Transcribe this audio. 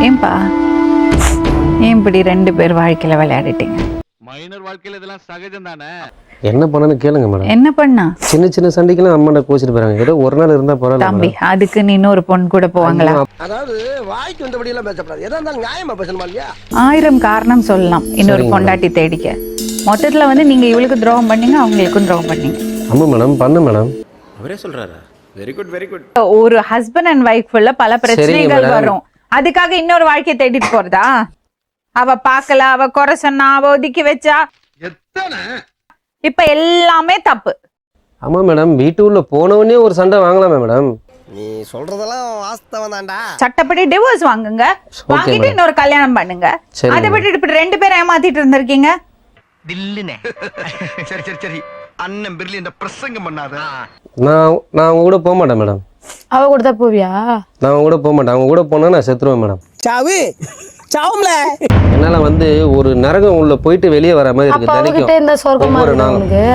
ஏன்பா ஏன் இப்படி 2 பேர் வாழ்க்கையில விளையாடிட்டீங்க? மைனர் வாழ்க்கையில இதெல்லாம் சகஜம் தானே. என்ன பண்ணனு கேளுங்க மேடம். என்ன பண்ணா? சின்ன சின்ன சண்டைக்கெல்லாம் அம்மாட்ட கோச்சிட்டு போறாங்க. ஏதோ ஒரு நாள் இருந்தா பரவாயில்ல தம்பி, மேடம். அதுக்கு நீ இன்னொரு பொண்ணு கூட போவாங்களா? அதாவது வாய்க்கு வந்தபடி எல்லாம் பேசப்படாது. எதா இருந்தாலும் நியாயமா பேசணுமா இல்லையா? 1000 காரணம் சொல்லலாம் இன்னொரு சரிங்க பொண்டாட்டி தேடிக்க. மொத்தத்துல வந்து நீங்க இவளுக்கு துரோகம் பண்ணீங்க, அவங்களுக்கும் துரோகம் பண்ணீங்க. ஆமா மேடம், பண்ணு மேடம். அவரே சொல்றாரா? Very good very good. ஒரு ஹஸ்பண்ட் அண்ட் ஒய்ஃப்ல பல பிரச்சனைகள் madam. வரும். அதுக்காக இன்னொரு வாழ்க்கையை தேடிட்டு போறதா? அவ பார்க்கல, அவ குறை சொன்னா, அவ ஒதுக்கி வச்சா, எத்தனை இப்ப எல்லாமே தப்பு. ஆமா மேடம், வீட்டு உள்ள போனவனே ஒரு சண்டை வாங்கலாமே மேடம். நீ சொல்றதெல்லாம் வாஸ்தவம் தான்டா. சட்டப்படி டிவோர்ஸ் வாங்குங்க, வாங்கிட்டு madam. இன்னொரு கல்யாணம் பண்ணுங்க. சரி அதை madam. விட்டுட்டு இப்படி 2 பேரும் ஏமாத்திட்டு இருந்திருக்கீங்க. தில்லுனே. சரி சரி சரி. அண்ணன் பிர்லி இந்த பிரசங்கம் பண்ணாத. நான் அவங்க கூட போக மாட்டேன் மேடம். அவ கூட தான் போவியா? நான் அவங்க கூட போக மாட்டேன். அவங்க கூட போனா நான் செத்துருவேன் மேடம். சாவு சாவும்ல. என்னால வந்து ஒரு நரகம் உள்ள போயிட்டு வெளியே வர மாதிரி அப்ப இருக்கு அவகிட்ட தினைக்கும் இந்த சொர்க்கமா ஒவ்வொரு இருக்கு நாளும். உனக்கு?